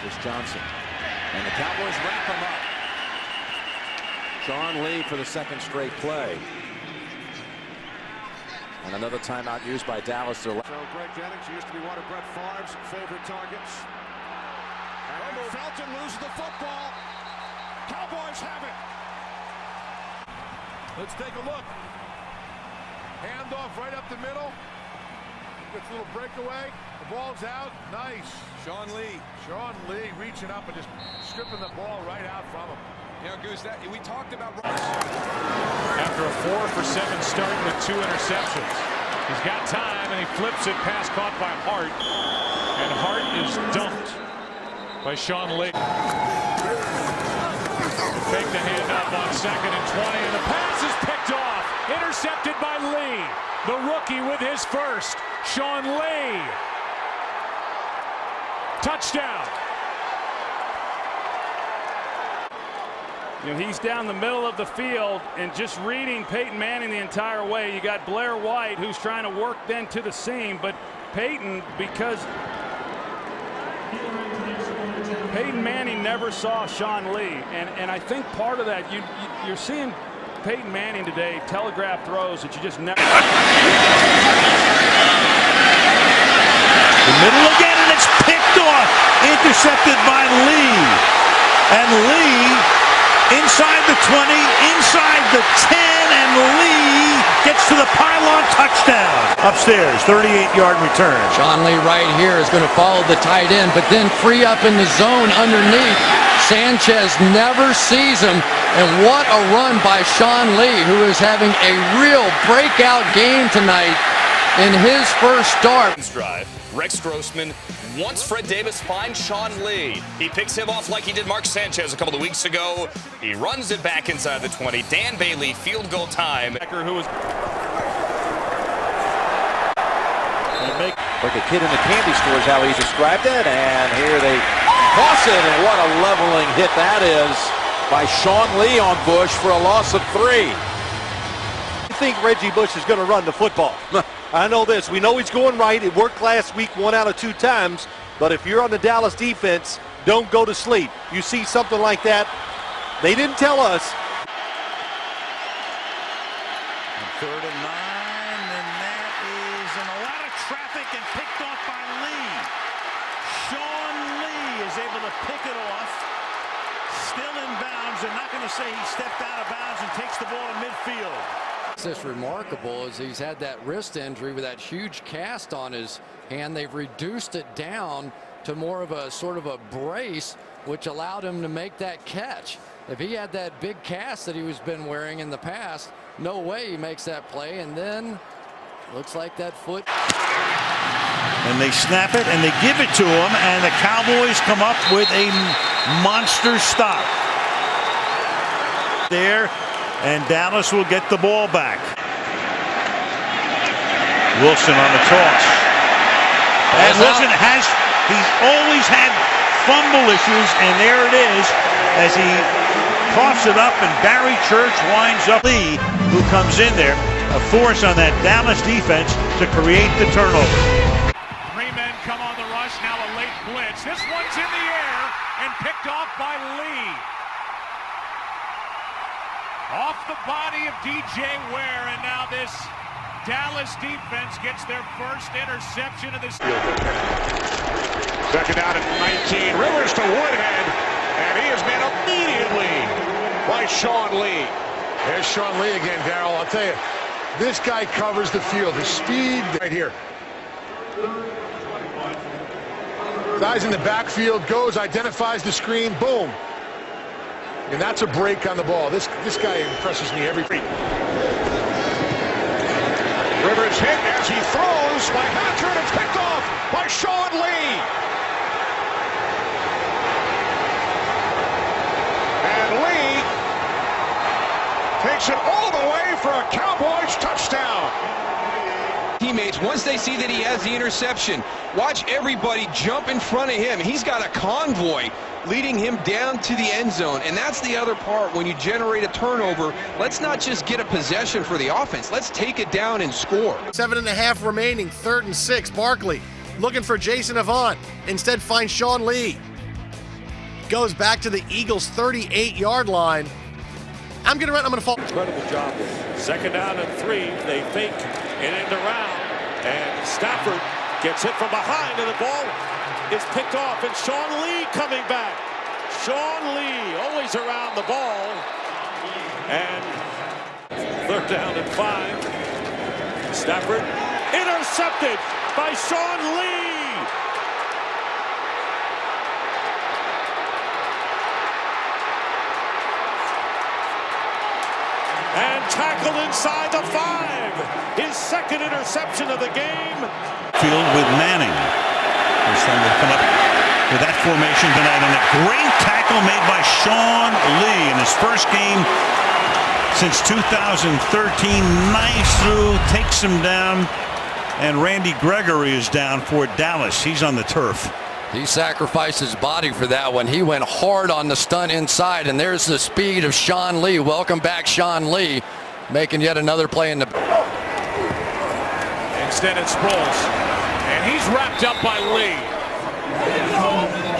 Here's Johnson. And the Cowboys wrap him up. Sean Lee for the second straight play. And another timeout used by Dallas. So Greg Jennings used to be one of Brett Favre's favorite targets. And Felton loses the football. Cowboys have it. Let's take a look. Handoff right up the middle. Gets a little breakaway. The ball's out. Nice. Sean Lee reaching up and just stripping the ball right out from him. You know, Goose, we talked about after a 4-for-7 start with 2 interceptions. He's got time and he flips it, pass caught by Hart, and Hart is dumped by Sean Lee. Fake the handoff on 2nd and 20, and the pass is picked off, intercepted by Lee, the rookie with his first. Sean Lee, touchdown. You know, he's down the middle of the field and just reading Peyton Manning the entire way. You got Blair White, who's trying to work then to the seam, but Peyton, because Peyton Manning never saw Sean Lee, and I think part of that, you're seeing Peyton Manning today telegraph throws that you just never. The middle again, and it's picked off, intercepted by Lee, and Lee inside the 20, inside the 10, and Lee gets to the pylon, touchdown. Upstairs, 38-yard return. Sean Lee right here is going to follow the tight end, but then free up in the zone underneath. Sanchez never sees him, and what a run by Sean Lee, who is having a real breakout game tonight in his first start. drive. Rex Grossman wants Fred Davis, finds Sean Lee. He picks him off like he did Mark Sanchez a couple of weeks ago. He runs it back inside the 20. Dan Bailey, field goal time. Who was like a kid in the candy store is how he described it. And here they toss it, and what a leveling hit that is by Sean Lee on Bush for a loss of 3. I think Reggie Bush is going to run the football. I know this. We know he's going right. It worked last week 1 out of 2 times. But if you're on the Dallas defense, don't go to sleep. You see something like that, they didn't tell us. And 3rd and 9, and that is in a lot of traffic and picked off by Lee. Sean Lee is able to pick it off. Still in bounds. They're not going to say he stepped out of bounds and takes the ball to midfield. What's remarkable is he's had that wrist injury with that huge cast on his hand. They've reduced it down to more of a sort of a brace, which allowed him to make that catch. If he had that big cast that he was been wearing in the past, no way he makes that play. And then looks like that foot. And they snap it and they give it to him, and the Cowboys come up with a monster stop there. And Dallas will get the ball back. Wilson on the toss. And Wilson he's always had fumble issues, and there it is as he coughs it up, and Barry Church winds up Lee, who comes in there, a force on that Dallas defense to create the turnover. 3 men come on the rush, now a late blitz. This one's in the air and picked off by Lee. Off the body of DJ Ware, and now this Dallas defense gets their first interception of this. 2nd down and 19. Rivers to Woodhead, and he is met immediately by Sean Lee. There's Sean Lee again, Darryl. I'll tell you, this guy covers the field. His speed right here. Guys in the backfield, goes, identifies the screen, boom. And that's a break on the ball. This guy impresses me every week. Rivers hit as he throws by Hatcher, and it's picked off by Sean Lee. And Lee takes it all the way for a Cowboys touchdown. Teammates, once they see that he has the interception, watch everybody jump in front of him. He's got a convoy leading him down to the end zone, and that's the other part. When you generate a turnover, let's not just get a possession for the offense. Let's take it down and score. 7.5 remaining, 3rd and 6. Barkley looking for Jason Avant. Instead finds Sean Lee. goes back to the Eagles' 38-yard line. I'm going to run. I'm going to fall. Incredible job. Second down and 3. They fake and end around. And Stafford gets hit from behind, and the ball is picked off. And Sean Lee coming back. Sean Lee always around the ball. And third down and 5. Stafford intercepted by Sean Lee. And tackled inside the 5. His second interception of the game. Field with Manning. First time they come up with that formation tonight, and a great tackle made by Sean Lee in his first game since 2013. Nice through, takes him down, and Randy Gregory is down for Dallas. He's on the turf. He sacrificed his body for that one. He went hard on the stunt inside, and there's the speed of Sean Lee. Welcome back, Sean Lee, making yet another play in the extended Sproles, and he's wrapped up by Lee.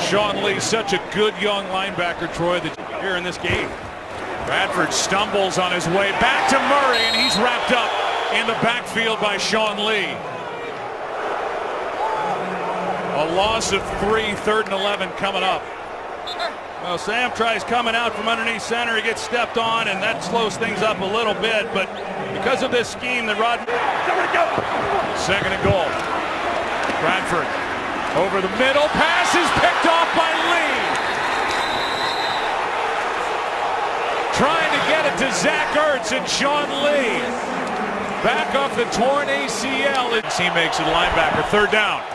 Sean Lee, such a good young linebacker, Troy, that here in this game. Bradford stumbles on his way back to Murray, and he's wrapped up in the backfield by Sean Lee. A loss of 3, 3rd and 11 coming up. Well, Sam tries coming out from underneath center. He gets stepped on, and that slows things up a little bit. But because of this scheme, the Rod. Second and goal. Bradford over the middle. Pass is picked off by Lee. Trying to get it to Zach Ertz, and Sean Lee back off the torn ACL. He makes it linebacker. Third down.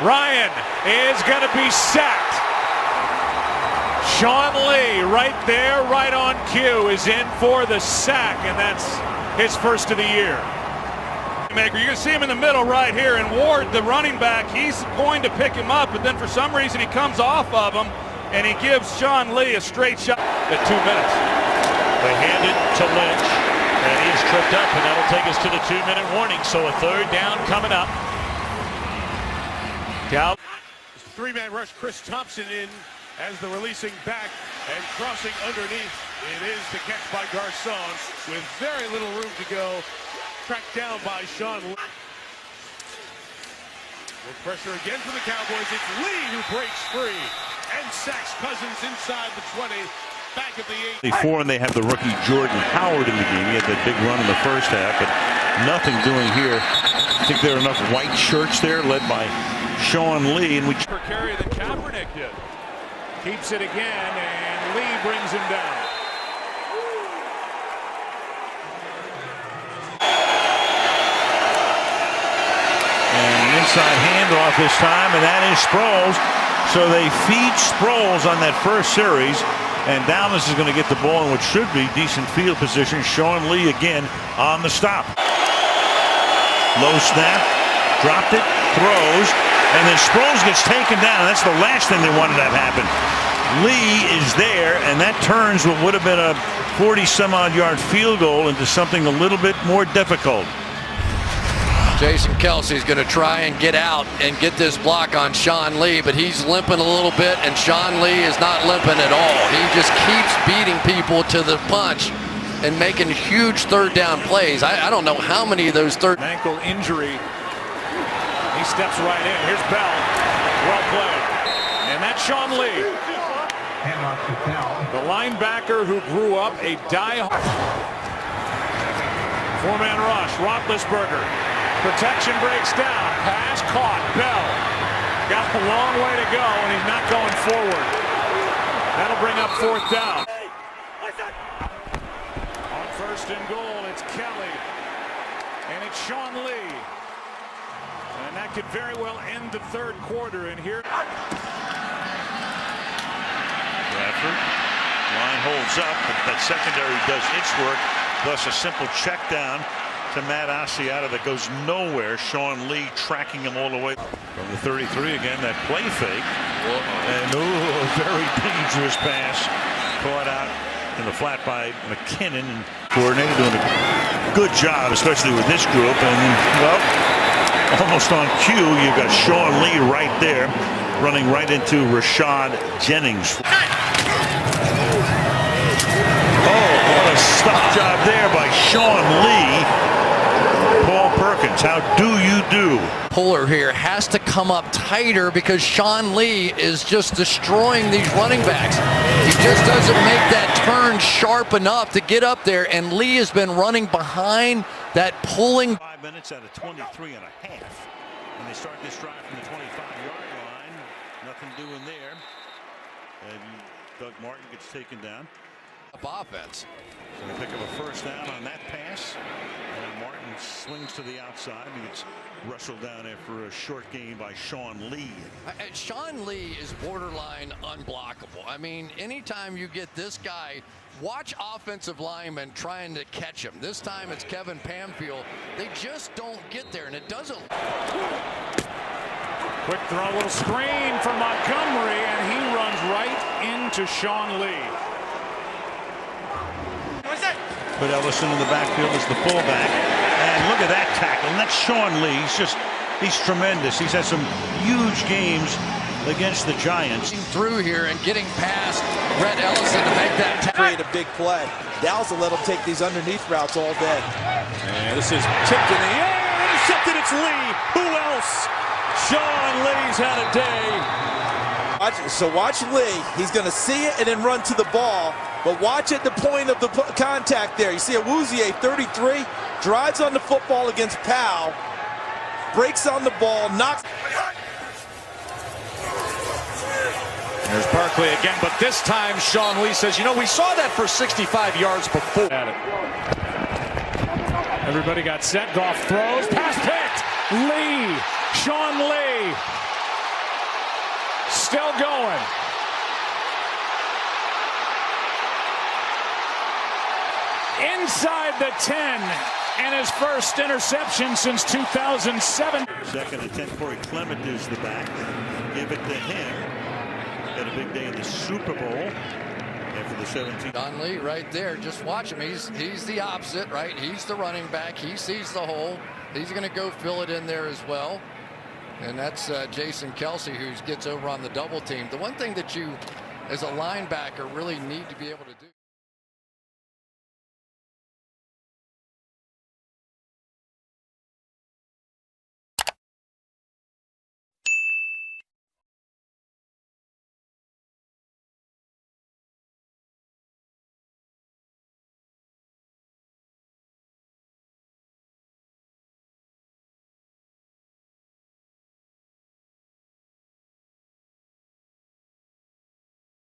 Ryan is going to be sacked. Sean Lee right there, right on cue, is in for the sack, and that's his first of the year. You're going to see him in the middle right here, and Ward, the running back, he's going to pick him up, but then for some reason he comes off of him, and he gives Sean Lee a straight shot at 2 minutes. They hand it to Lynch, and he's tripped up, and that'll take us to the 2-minute warning. So a third down coming up. Cal. Three-man rush. Chris Thompson in as the releasing back and crossing underneath. It is the catch by Garcon with very little room to go. Tracked down by Sean Lee. With pressure again from the Cowboys. It's Lee who breaks free and sacks Cousins inside the 20. Back at the 8. Before, and they have the rookie Jordan Howard in the game. He had that big run in the first half, but nothing doing here. I think there are enough white shirts there, led by Sean Lee, and we per carry than Kaepernick did. Keeps it again, and Lee brings him down. And an inside handoff this time, and that is Sproles. So they feed Sproles on that first series, and Dallas is going to get the ball in what should be decent field position. Sean Lee again on the stop. Low snap, dropped it, throws, and then Sproles gets taken down. That's the last thing they wanted to have happen. Lee is there, and that turns what would have been a 40-some-odd-yard field goal into something a little bit more difficult. Jason Kelsey's going to try and get out and get this block on Sean Lee, but he's limping a little bit, and Sean Lee is not limping at all. He just keeps beating people to the punch and making huge third down plays. I don't know how many of those ankle injury. He steps right in. Here's Bell. Well played. And that's Sean Lee. The linebacker who grew up a die-hard. Four-man rush. Roethlisberger. Protection breaks down. Pass caught. Bell got a long way to go, and he's not going forward. That'll bring up fourth down. On first and goal, it's Kelly. And it's Sean Lee. And that could very well end the third quarter. And here. Bradford. Line holds up, but that secondary does its work. Thus a simple check down to Matt Asiata that goes nowhere. Sean Lee tracking him all the way from the 33 again. That play fake. And very dangerous pass caught out in the flat by McKinnon. And coordinator doing a good job, especially with this group. And well, almost on cue, you've got Sean Lee right there. running right into Rashad Jennings. Oh, what a stop job there by Sean Lee. Paul Perkins, how do you do? Puller here has to come up tighter because Sean Lee is just destroying these running backs. He just doesn't make that turn sharp enough to get up there, and Lee has been running behind that pulling. 5 minutes out of 23 and a half. And they start this drive from the 25-yard line. Nothing doing there. And Doug Martin gets taken down. Offense. So they pick up a first down on that pass. And Martin swings to the outside. He gets wrestled down after a short gain by Sean Lee. Sean Lee is borderline unblockable. I mean, anytime you get this guy, watch offensive linemen trying to catch him. This time it's Kevin Pamfield. They just don't get there, and it doesn't. Quick throw, little screen from Montgomery, and he runs right into Sean Lee. Put Ellison in the backfield as the fullback. And look at that tackle. And that's Sean Lee. He's tremendous. He's had some huge games against the Giants. Through here and getting past Rhett Ellison to make that tackle. Create a big play. Dallas will let him take these underneath routes all day. And this is tipped in the air. Intercepted. It's Lee. Who else? Sean Lee's had a day. So watch Lee. He's going to see it and then run to the ball. But watch at the point of the contact there. You see Awuzie, 33, drives on the football against Powell, breaks on the ball, knocks. There's Barkley again, but this time Sean Lee says, you know, we saw that for 65 yards before. Everybody got set. Goff throws. Pass picked. Lee. Sean Lee. Still going. Inside the 10, and his first interception since 2007. Second and 10. Corey Clement is the back. Give it to him. Had a big day in the Super Bowl after the 17. Sean Lee right there. Just watch him. He's the opposite, right? He's the running back. He sees the hole. He's going to go fill it in there as well. And that's Jason Kelsey, who gets over on the double team. The one thing that you, as a linebacker, really need to be able to do.